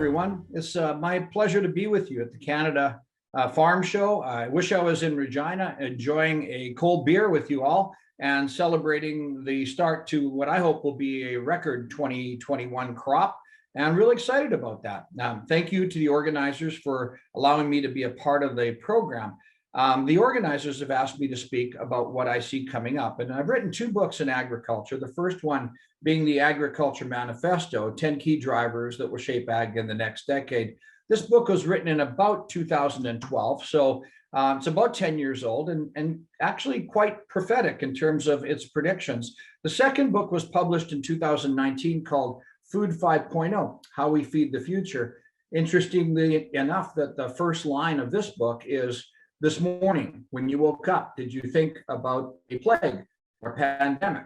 everyone. It's my pleasure to be with you at the Canada Farm Show. I wish I was in Regina enjoying a cold beer with you all and celebrating the start to what I hope will be a record 2021 crop. And I'm really excited about that. Thank you to the organizers for allowing me to be a part of the program. The organizers have asked me to speak about what I see coming up. And I've written 2 books in agriculture. The first one being the Agriculture Manifesto, 10 Key Drivers that will shape ag in the next decade. This book was written in about 2012. So it's about 10 years old and actually quite prophetic in terms of its predictions. The second book was published in 2019 called Food 5.0, How We Feed the Future. Interestingly enough, that the first line of this book is, "This morning, when you woke up, did you think about a plague or pandemic?"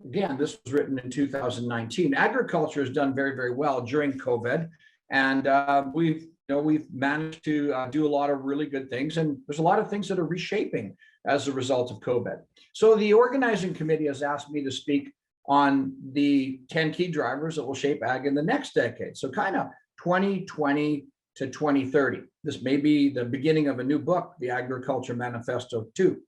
Again, this was written in 2019. Agriculture has done very, very well during COVID, and we've managed to do a lot of really good things, and there's a lot of things that are reshaping as a result of COVID. So the organizing committee has asked me to speak on the 10 key drivers that will shape ag in the next decade. So kind of 2020 to 2030. This may be the beginning of a new book, the Agriculture Manifesto 2.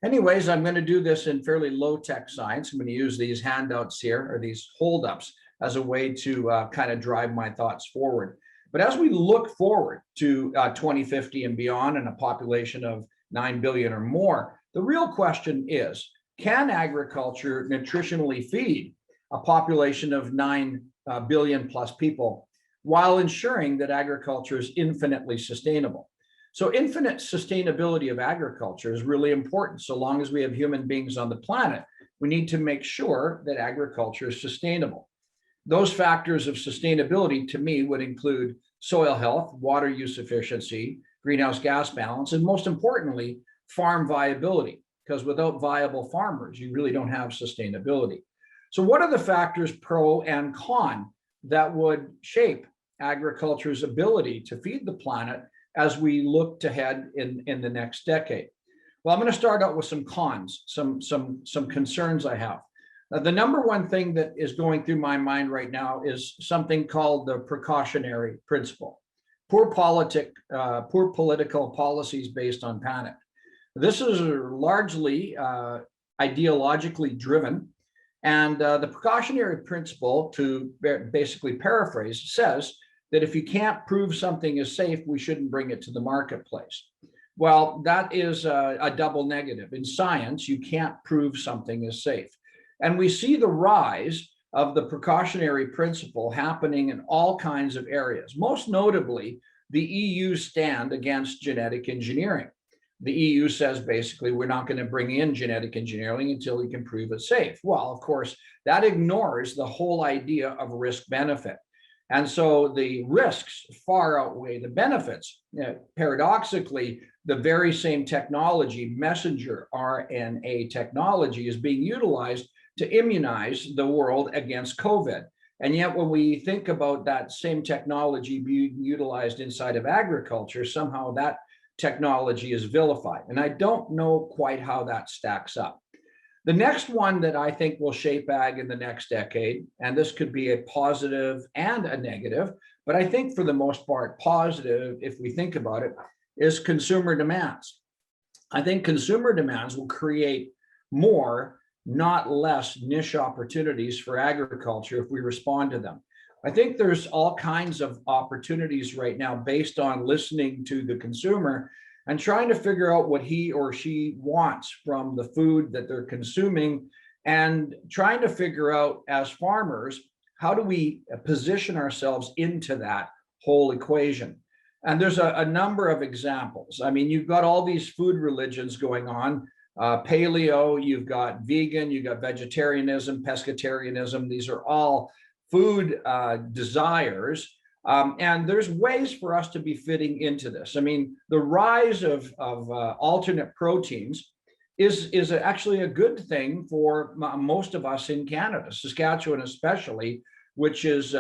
Anyways, I'm going to do this in fairly low-tech science. I'm going to use these handouts here, or these hold-ups, as a way to kind of drive my thoughts forward. But as we look forward to 2050 and beyond, and a population of 9 billion or more, the real question is, can agriculture nutritionally feed a population of 9 billion plus people while ensuring that agriculture is infinitely sustainable? So infinite sustainability of agriculture is really important. So long as we have human beings on the planet, we need to make sure that agriculture is sustainable. Those factors of sustainability, to me, would include soil health, water use efficiency, greenhouse gas balance, and most importantly, farm viability, because without viable farmers, you really don't have sustainability. So what are the factors, pro and con, that would shape agriculture's ability to feed the planet as we look ahead in the next decade? Well, I'm going to start out with some cons, some concerns I have. The number one thing that is going through my mind right now is something called the Precautionary Principle. Poor political policies based on panic. This is largely ideologically driven. And the Precautionary Principle, to basically paraphrase, says that if you can't prove something is safe, we shouldn't bring it to the marketplace. Well, that is a double negative. In science, you can't prove something is safe. And we see the rise of the Precautionary Principle happening in all kinds of areas, most notably the EU's stand against genetic engineering. The EU says basically we're not going to bring in genetic engineering until we can prove it's safe. Well, of course, that ignores the whole idea of risk benefit. And so the risks far outweigh the benefits. Paradoxically, the very same technology, messenger RNA technology, is being utilized to immunize the world against COVID. And yet when we think about that same technology being utilized inside of agriculture, somehow that technology is vilified. And I don't know quite how that stacks up. The next one that I think will shape ag in the next decade, and this could be a positive and a negative, but I think for the most part positive, if we think about it, is consumer demands. I think consumer demands will create more, not less, niche opportunities for agriculture if we respond to them. I think there's all kinds of opportunities right now based on listening to the consumer and trying to figure out what he or she wants from the food that they're consuming, and trying to figure out, as farmers, how do we position ourselves into that whole equation? And there's a number of examples. I mean, you've got all these food religions going on. Paleo, you've got vegan, you've got vegetarianism, pescatarianism. These are all food desires. And there's ways for us to be fitting into this. I mean, the rise of alternate proteins is actually a good thing for most of us in Canada, Saskatchewan especially, which is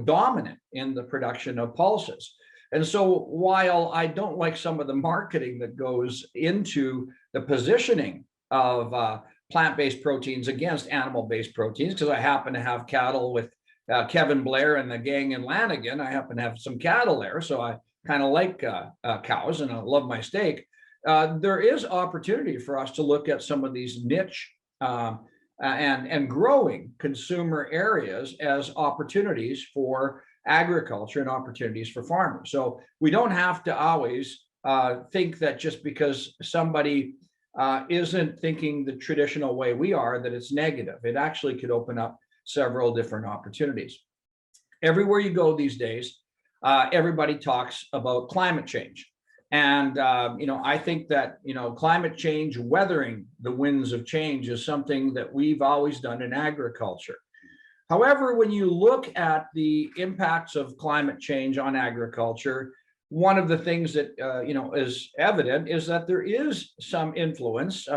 dominant in the production of pulses. And so while I don't like some of the marketing that goes into the positioning of plant-based proteins against animal-based proteins, because I happen to have cattle with Kevin Blair and the gang in Lanigan. I happen to have some cattle there, so I kind of like cows and I love my steak. There is opportunity for us to look at some of these niche and growing consumer areas as opportunities for agriculture and opportunities for farmers. So we don't have to always think that just because somebody isn't thinking the traditional way we are, that it's negative. It actually could open up several different opportunities. Everywhere you go these days, everybody talks about climate change. And, I think that, climate change, weathering the winds of change is something that we've always done in agriculture. However, when you look at the impacts of climate change on agriculture, one of the things that, is evident is that there is some influence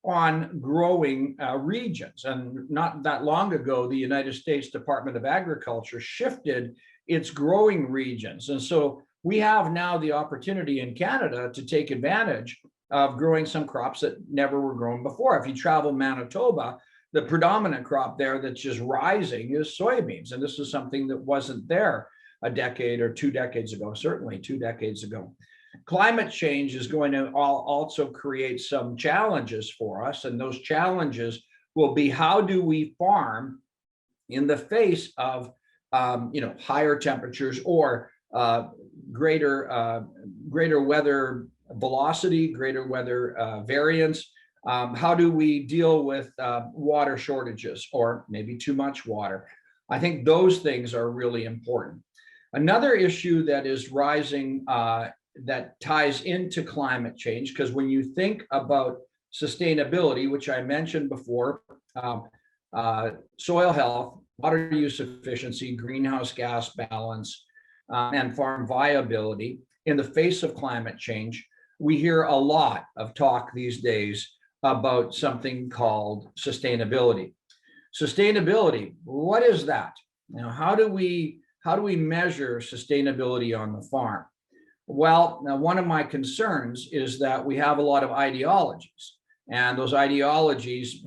on growing regions. And not that long ago, the United States Department of Agriculture shifted its growing regions. And so we have now the opportunity in Canada to take advantage of growing some crops that never were grown before. If you travel Manitoba, the predominant crop there that's just rising is soybeans. And this is something that wasn't there a decade or 2 decades ago, certainly 2 decades ago. Climate change is going to also create some challenges for us. And those challenges will be, how do we farm in the face of higher temperatures or greater weather velocity, greater weather variance? How do we deal with water shortages or maybe too much water? I think those things are really important. Another issue that is rising that ties into climate change, because when you think about sustainability, which I mentioned before, soil health, water use efficiency, greenhouse gas balance, and farm viability in the face of climate change, we hear a lot of talk these days about something called sustainability. Sustainability, what is that? How do we measure sustainability on the farm? Well, now one of my concerns is that we have a lot of ideologies, and those ideologies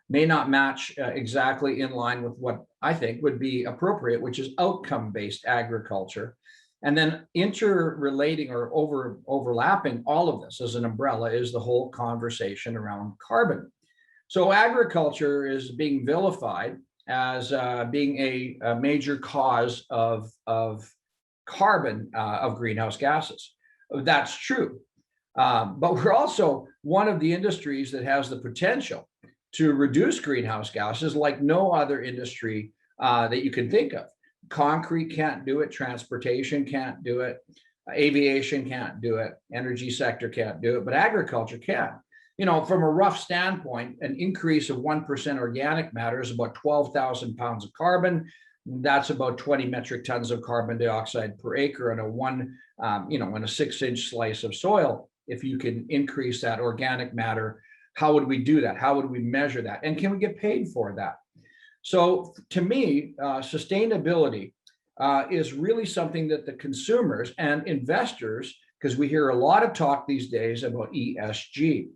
may not match exactly in line with what I think would be appropriate, which is outcome-based agriculture. And then interrelating or overlapping all of this as an umbrella is the whole conversation around carbon. So agriculture is being vilified as being a major cause of carbon, of greenhouse gases. That's true. But we're also one of the industries that has the potential to reduce greenhouse gases like no other industry that you can think of. Concrete can't do it, transportation can't do it, aviation can't do it, energy sector can't do it, but agriculture can. From a rough standpoint, an increase of 1% organic matter is about 12,000 pounds of carbon. That's about 20 metric tons of carbon dioxide per acre on in a 6-inch slice of soil. If you can increase that organic matter, how would we do that? How would we measure that? And can we get paid for that? So to me, sustainability is really something that the consumers and investors, because we hear a lot of talk these days about ESG,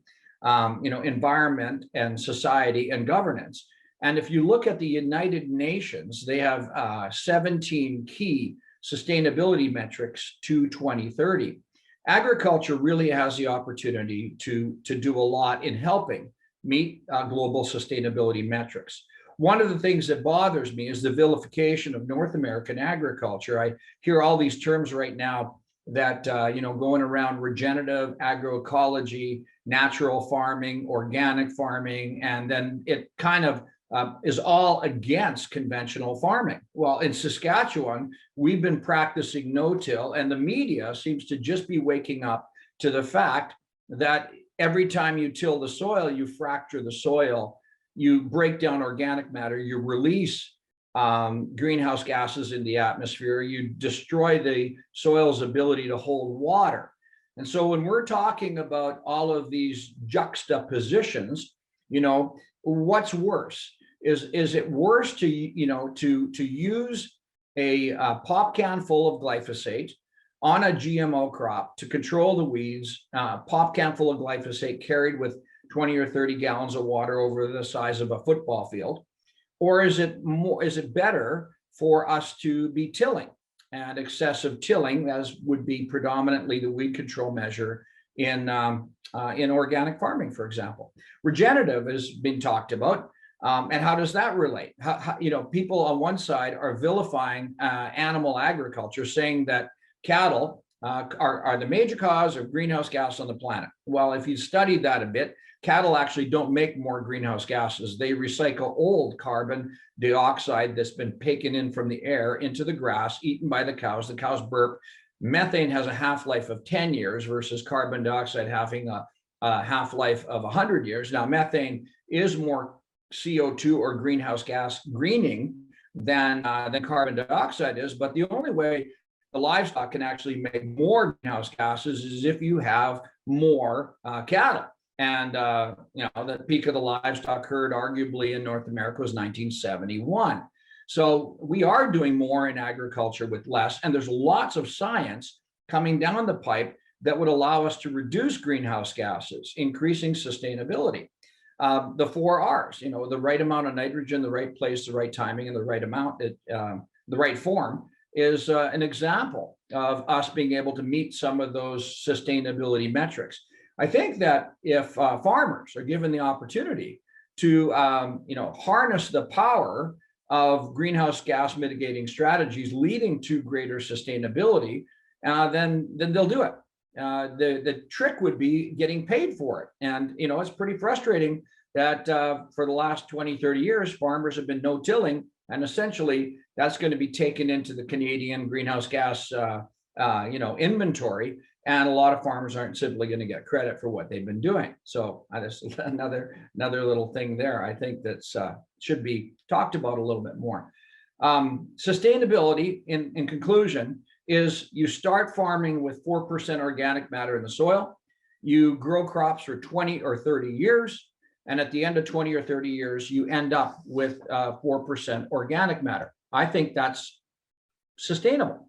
environment and society and governance. And if you look at the United Nations, they have 17 key sustainability metrics to 2030. Agriculture really has the opportunity to do a lot in helping meet global sustainability metrics. One of the things that bothers me is the vilification of North American agriculture. I hear all these terms right now that, going around: regenerative agroecology, natural farming, organic farming, and then it kind of is all against conventional farming. Well, in Saskatchewan, we've been practicing no-till, and the media seems to just be waking up to the fact that every time you till the soil, you fracture the soil, you break down organic matter, you release greenhouse gases in the atmosphere, you destroy the soil's ability to hold water. And so when we're talking about all of these juxtapositions, what's worse? Is it worse to use a pop can full of glyphosate on a GMO crop to control the weeds, pop can full of glyphosate carried with 20 or 30 gallons of water over the size of a football field? Or is it better for us to be tilling. And excessive tilling, as would be predominantly the weed control measure in organic farming, for example. Regenerative has been talked about. And how does that relate? People on one side are vilifying animal agriculture, saying that cattle are the major cause of greenhouse gas on the planet. Well, if you study that a bit, cattle actually don't make more greenhouse gases. They recycle old carbon dioxide that's been taken in from the air into the grass, eaten by the cows. The cows burp. Methane has a half-life of 10 years versus carbon dioxide having a half-life of 100 years. Now, methane is more CO2 or greenhouse gas greening than carbon dioxide is, but the only way the livestock can actually make more greenhouse gases is if you have more cattle. And the peak of the livestock herd, arguably in North America, was 1971. So we are doing more in agriculture with less, and there's lots of science coming down the pipe that would allow us to reduce greenhouse gases, increasing sustainability. The 4 R's, the right amount of nitrogen, the right place, the right timing, and the right amount, the right form is an example of us being able to meet some of those sustainability metrics. I think that if farmers are given the opportunity to, harness the power of greenhouse gas mitigating strategies leading to greater sustainability, then they'll do it. The trick would be getting paid for it. And, it's pretty frustrating that for the last 20, 30 years, farmers have been no-tilling, and essentially that's going to be taken into the Canadian greenhouse gas, inventory. And a lot of farmers aren't simply going to get credit for what they've been doing. So that's another little thing there. I think that's should be talked about a little bit more. Sustainability, in conclusion, is you start farming with 4% organic matter in the soil. You grow crops for 20 or 30 years. And at the end of 20 or 30 years, you end up with 4% organic matter. I think that's sustainable.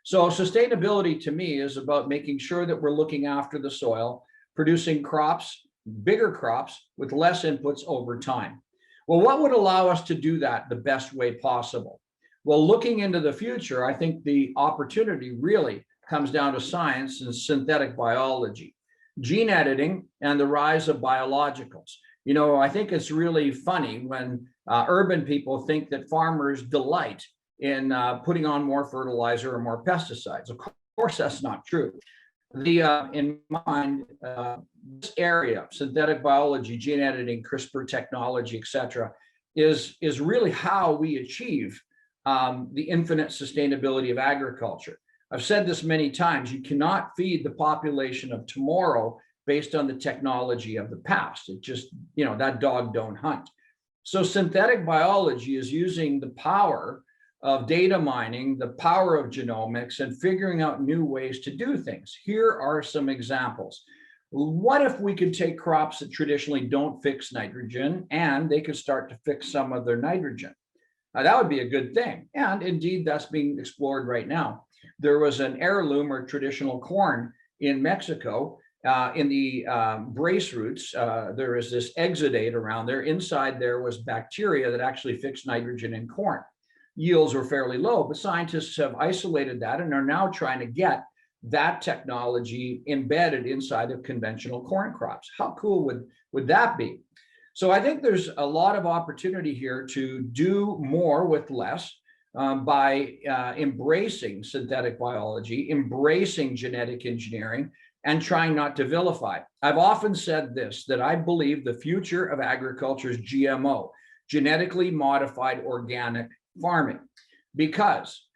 So sustainability to me is about making sure that we're looking after the soil, producing crops, bigger crops with less inputs over time. Well, what would allow us to do that the best way possible? Well, looking into the future, I think the opportunity really comes down to science and synthetic biology, gene editing, and the rise of biologicals. I think it's really funny when urban people think that farmers delight in putting on more fertilizer or more pesticides. Of course, that's not true. In my mind, this area, synthetic biology, gene editing, CRISPR technology, et cetera, is really how we achieve the infinite sustainability of agriculture. I've said this many times, you cannot feed the population of tomorrow based on the technology of the past. It just, that dog don't hunt. So synthetic biology is using the power of data mining, the power of genomics, and figuring out new ways to do things. Here are some examples. What if we could take crops that traditionally don't fix nitrogen and they could start to fix some of their nitrogen? That would be a good thing. And indeed, that's being explored right now. There was an heirloom or traditional corn in Mexico. In the brace roots, there is this exudate around there. Inside there was bacteria that actually fixed nitrogen in corn. Yields were fairly low, but scientists have isolated that and are now trying to get that technology embedded inside of conventional corn crops. How cool would that be? So I think there's a lot of opportunity here to do more with less by embracing synthetic biology, embracing genetic engineering, and trying not to vilify. I've often said this, that I believe the future of agriculture is GMO, genetically modified organic farming, because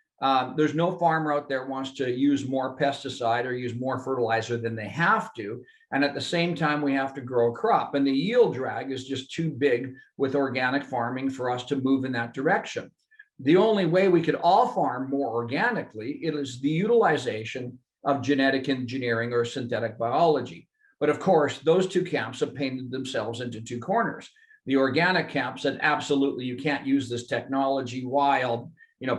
there's no farmer out there wants to use more pesticide or use more fertilizer than they have to. And at the same time, we have to grow a crop. And the yield drag is just too big with organic farming for us to move in that direction. The only way we could all farm more organically, it is the utilization of genetic engineering or synthetic biology. But of course, those two camps have painted themselves into two corners. The organic camp said, absolutely, you can't use this technology, while,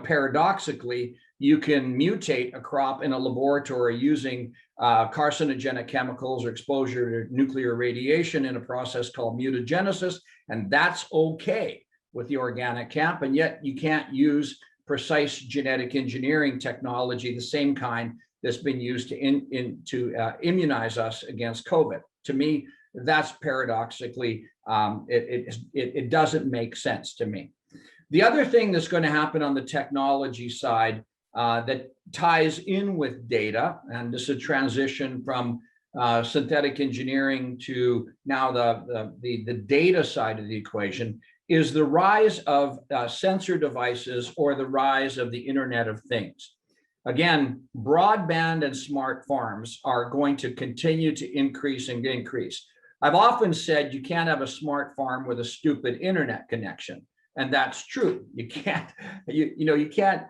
paradoxically, you can mutate a crop in a laboratory using carcinogenic chemicals or exposure to nuclear radiation in a process called mutagenesis, and that's okay with the organic camp, and yet you can't use precise genetic engineering technology, the same kind that's been used to immunize us against COVID. To me, that's paradoxically, it doesn't make sense to me. The other thing that's going to happen on the technology side that ties in with data, and this is a transition from synthetic engineering to now the data side of the equation, is the rise of sensor devices or the rise of the Internet of Things. Again, broadband and smart farms are going to continue to increase and increase. I've often said you can't have a smart farm with a stupid internet connection. And that's true. You can't, you can't,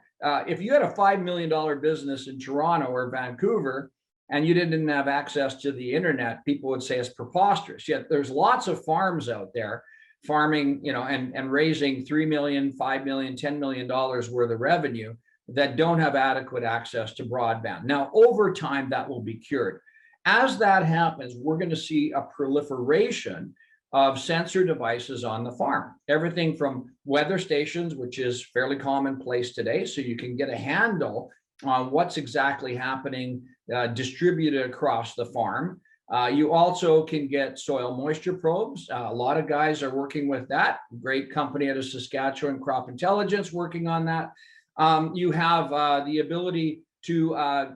if you had a $5 million business in Toronto or Vancouver and you didn't have access to the internet, people would say it's preposterous. Yet there's lots of farms out there farming, and raising $3 million, $5 million, $10 million worth of revenue that don't have adequate access to broadband. Now, over time, that will be cured. As that happens, we're going to see a proliferation of sensor devices on the farm. Everything from weather stations, which is fairly commonplace today, so you can get a handle on what's exactly happening distributed across the farm. You also can get soil moisture probes. A lot of guys are working with that. Great company out of Saskatchewan, Crop Intelligence, working on that. You have the ability to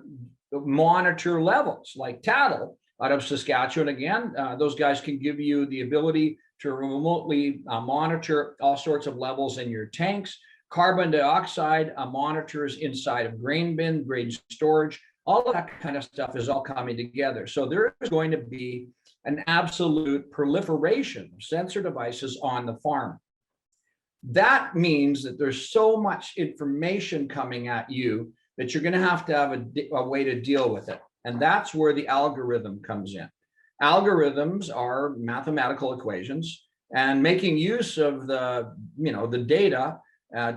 monitor levels like cattle out of Saskatchewan. Again, those guys can give you the ability to remotely monitor all sorts of levels in your tanks. Carbon dioxide monitors inside of grain bin, grain storage, all of that kind of stuff is all coming together. So there is going to be an absolute proliferation of sensor devices on the farm. That means that there's so much information coming at you that you're going to have a way to deal with it. And that's where the algorithm comes in. Algorithms are mathematical equations, and making use of the data,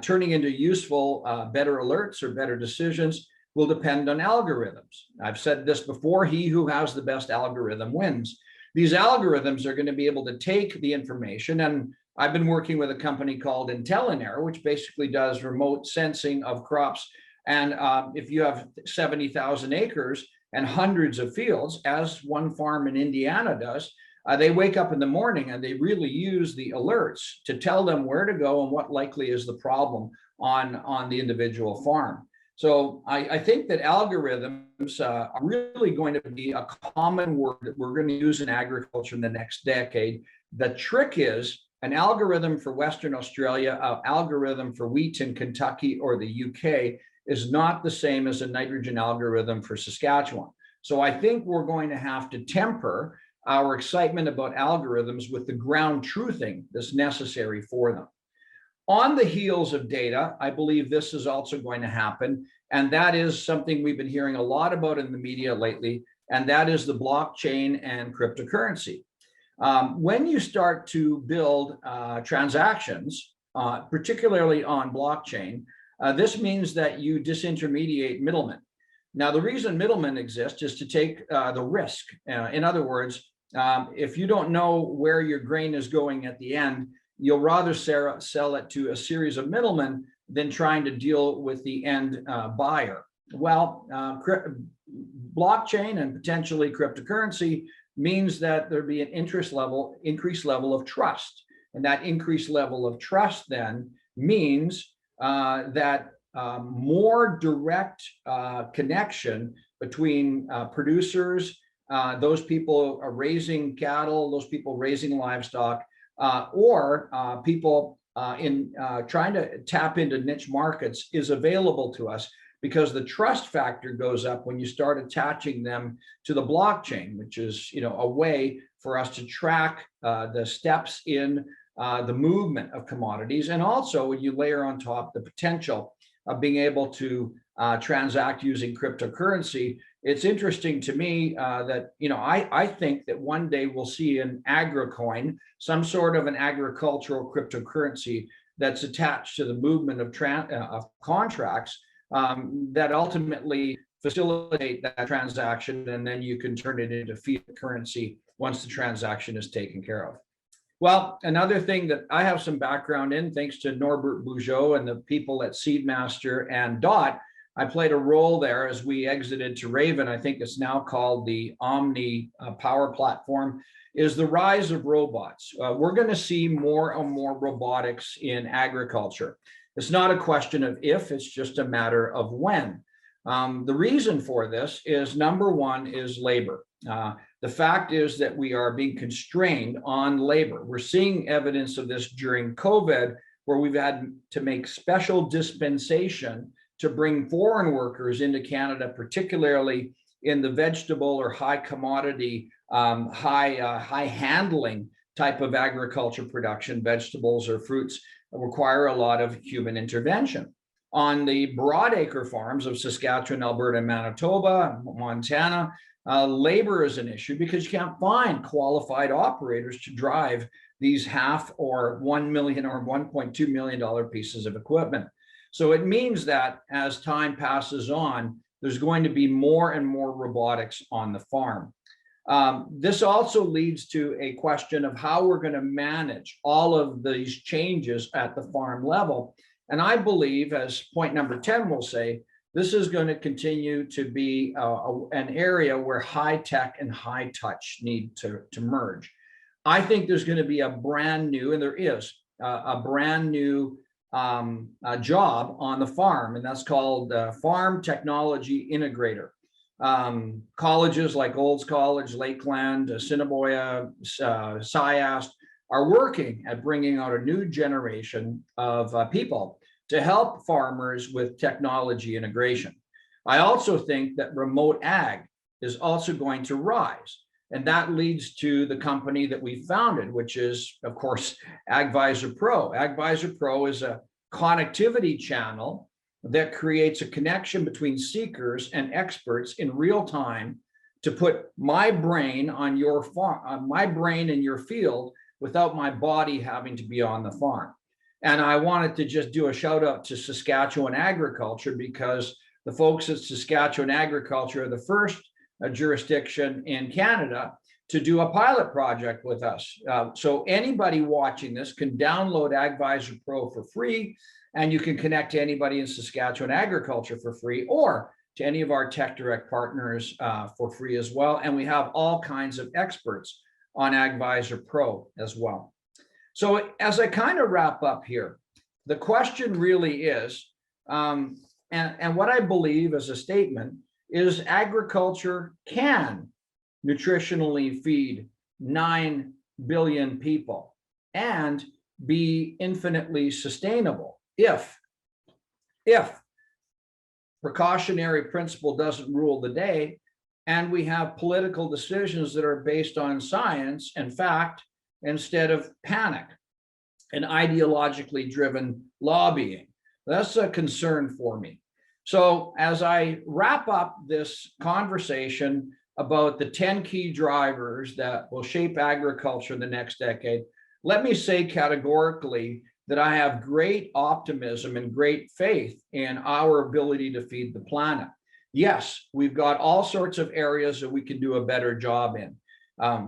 turning into useful, better alerts or better decisions will depend on algorithms. I've said this before, he who has the best algorithm wins. These algorithms are going to be able to take the information, and I've been working with a company called Intelinair, which basically does remote sensing of crops. And if you have 70,000 acres and hundreds of fields, as one farm in Indiana does, they wake up in the morning and they really use the alerts to tell them where to go and what likely is the problem on the individual farm. So I think that algorithms are really going to be a common word that we're going to use in agriculture in the next decade. The trick is an algorithm for Western Australia, an algorithm for wheat in Kentucky or the UK is not the same as a nitrogen algorithm for Saskatchewan. So I think we're going to have to temper our excitement about algorithms with the ground truthing that's necessary for them. On the heels of data, I believe this is also going to happen, and that is something we've been hearing a lot about in the media lately, and that is the blockchain and cryptocurrency. When you start to build transactions, particularly on blockchain, this means that you disintermediate middlemen. Now, the reason middlemen exist is to take the risk. In other words, if you don't know where your grain is going at the end, you'll rather sell it to a series of middlemen than trying to deal with the end buyer. Well, blockchain and potentially cryptocurrency means that there'd be an increased level of trust. And that increased level of trust then means that more direct connection between producers, those people are raising cattle, those people raising livestock, or people in trying to tap into niche markets is available to us, because the trust factor goes up when you start attaching them to the blockchain, which is a way for us to track the steps in the movement of commodities. And also when you layer on top the potential of being able to transact using cryptocurrency, it's interesting to me that I think that one day we'll see an agricoin, some sort of an agricultural cryptocurrency that's attached to the movement of contracts that ultimately facilitate that transaction, and then you can turn it into fiat currency once the transaction is taken care of. Well, another thing that I have some background in, thanks to Norbert Bugeaud and the people at Seedmaster and DOT, I played a role there as we exited to Raven. I think it's now called the Omni Power Platform, is the rise of robots. We're going to see more and more robotics in agriculture. It's not a question of if, it's just a matter of when. The reason for this is, number one, is labor. The fact is that we are being constrained on labor. We're seeing evidence of this during COVID, where we've had to make special dispensation to bring foreign workers into Canada, particularly in the vegetable or high commodity, high handling type of agriculture production. Vegetables or fruits require a lot of human intervention. On the broadacre farms of Saskatchewan, Alberta, Manitoba, Montana, labor is an issue because you can't find qualified operators to drive these half or $1 million or $1.2 million pieces of equipment. So it means that as time passes on, there's going to be more and more robotics on the farm. This also leads to a question of how we're going to manage all of these changes at the farm level. And I believe, as point number 10 will say, this is going to continue to be an area where high tech and high touch need to merge. I think there's going to be a brand new, and there is a brand new job on the farm, and that's called Farm Technology Integrator. Colleges like Olds College, Lakeland, Assiniboia, SciAst are working at bringing out a new generation of people to help farmers with technology integration. I also think that remote ag is also going to rise. And that leads to the company that we founded, which is, of course, AgVisor Pro. AgVisor Pro is a connectivity channel that creates a connection between seekers and experts in real time to put my brain on your farm, my brain in your field, without my body having to be on the farm. And I wanted to just do a shout out to Saskatchewan Agriculture, because the folks at Saskatchewan Agriculture are the first jurisdiction in Canada to do a pilot project with us. So anybody watching this can download AgVisor Pro for free, and you can connect to anybody in Saskatchewan Agriculture for free, or to any of our Tech Direct partners for free as well. And we have all kinds of experts on AgVisor Pro as well. So as I kind of wrap up here, the question really is, and what I believe as a statement is, agriculture can nutritionally feed 9 billion people and be infinitely sustainable if precautionary principle doesn't rule the day, and we have political decisions that are based on science and fact instead of panic and ideologically driven lobbying. That's a concern for me. So as I wrap up this conversation about the 10 key drivers that will shape agriculture in the next decade, let me say categorically that I have great optimism and great faith in our ability to feed the planet. Yes, we've got all sorts of areas that we can do a better job in.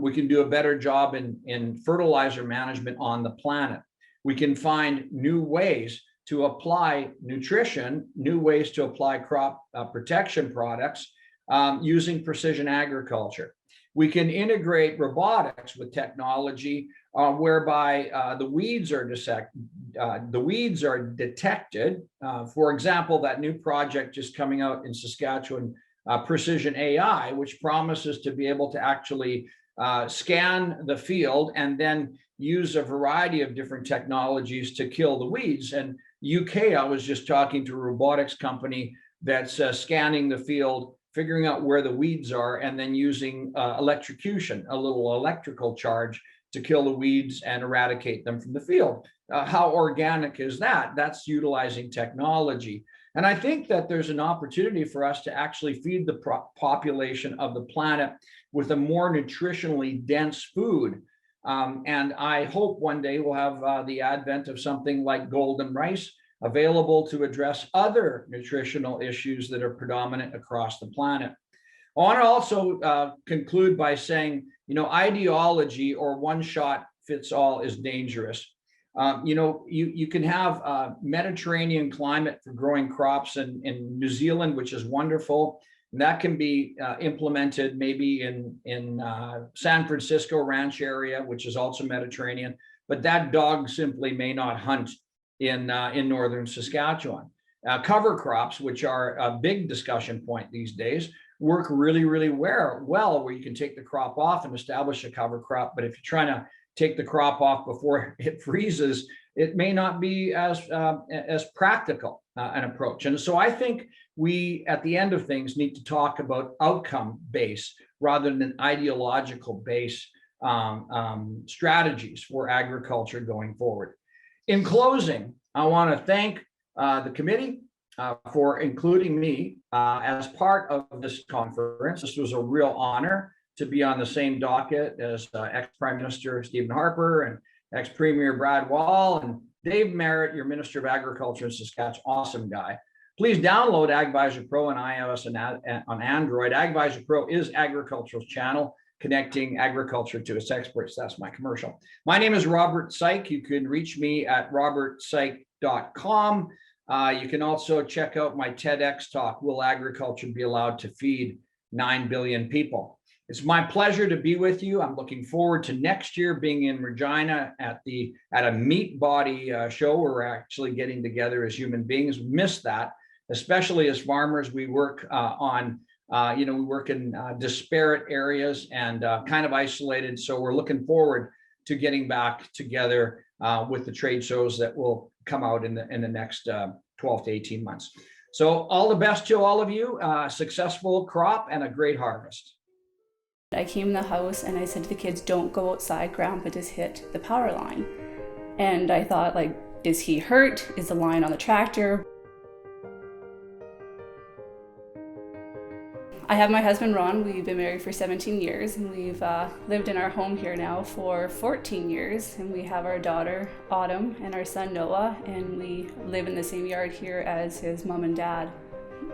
We can do a better job in fertilizer management on the planet. We can find new ways to apply nutrition, new ways to apply crop protection products using precision agriculture. We can integrate robotics with technology whereby the weeds are detected. For example, that new project just coming out in Saskatchewan, Precision AI, which promises to be able to actually scan the field and then use a variety of different technologies to kill the weeds. And UK, I was just talking to a robotics company that's scanning the field, figuring out where the weeds are, and then using electrocution, a little electrical charge, to kill the weeds and eradicate them from the field. How organic is that? That's utilizing technology. And I think that there's an opportunity for us to actually feed the population of the planet with a more nutritionally dense food. And I hope one day we'll have the advent of something like golden rice available to address other nutritional issues that are predominant across the planet. I want to also conclude by saying, ideology or one-shot fits all is dangerous. You can have Mediterranean climate for growing crops in New Zealand, which is wonderful. And that can be implemented maybe in San Francisco ranch area, which is also Mediterranean. But that dog simply may not hunt in northern Saskatchewan. Cover crops, which are a big discussion point these days, work really, really well where you can take the crop off and establish a cover crop. But if you're trying to take the crop off before it freezes, it may not be as practical an approach. And so I think we, at the end of things, need to talk about outcome-based rather than ideological-based strategies for agriculture going forward. In closing, I want to thank the committee for including me as part of this conference. This was a real honor to be on the same docket as ex-Prime Minister Stephen Harper and ex-Premier Brad Wall and Dave Merritt, your Minister of Agriculture in Saskatchewan, awesome guy. Please download AgVisor Pro on iOS and on Android. AgVisor Pro is agricultural channel connecting agriculture to its experts. That's my commercial. My name is Robert Saik. You can reach me at robertsaik.com. You can also check out my TEDx talk, Will Agriculture Be Allowed to Feed 9 Billion People? It's my pleasure to be with you. I'm looking forward to next year being in Regina at a meat body show where we're actually getting together as human beings. Miss that, especially as farmers. We work we work in disparate areas and kind of isolated. So we're looking forward to getting back together with the trade shows that will come out in the next 12 to 18 months. So all the best to all of you, successful crop and a great harvest. I came in the house and I said to the kids, don't go outside, Grandpa just hit the power line. And I thought, like, is he hurt? Is the line on the tractor? I have my husband, Ron. We've been married for 17 years and we've lived in our home here now for 14 years. And we have our daughter, Autumn, and our son, Noah, and we live in the same yard here as his mom and dad.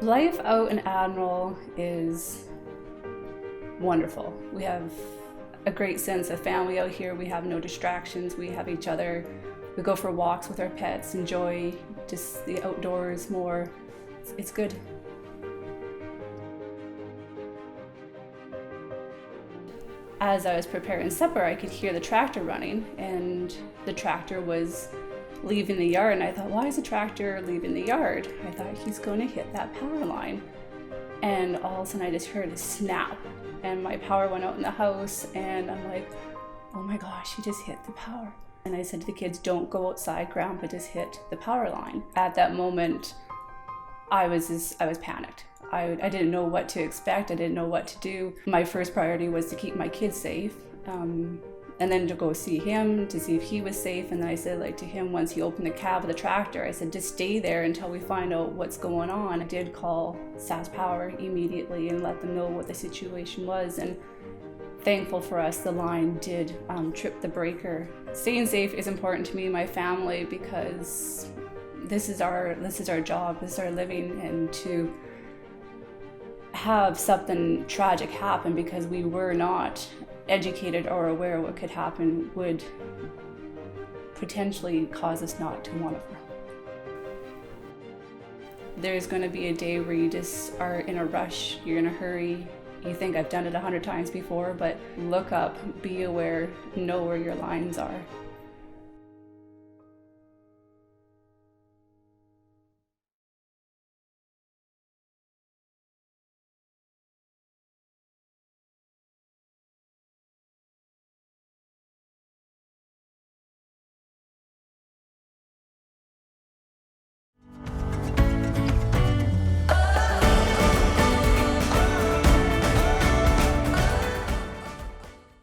Life out in Admiral is wonderful. We have a great sense of family out here. We have no distractions. We have each other. We go for walks with our pets, enjoy just the outdoors more. It's good. As I was preparing supper, I could hear the tractor running, and the tractor was leaving the yard, and I thought, why is the tractor leaving the yard? I thought, he's going to hit that power line. And all of a sudden I just heard a snap, and my power went out in the house, and I'm like, oh my gosh, he just hit the power. And I said to the kids, don't go outside, Grandpa just hit the power line. At that moment, I was panicked. I didn't know what to expect. I didn't know what to do. My first priority was to keep my kids safe, and then to go see him to see if he was safe. And then I said, like, to him, once he opened the cab of the tractor, I said, just stay there until we find out what's going on. I did call SAS Power immediately and let them know what the situation was. And thankful for us, the line did trip the breaker. Staying safe is important to me and my family because this is our job, this is our living, and to have something tragic happen because we were not educated or aware what could happen would potentially cause us not to want to farm. There's going to be a day where you just are in a rush, you're in a hurry, you think I've done it 100 times before, but look up, be aware, know where your lines are.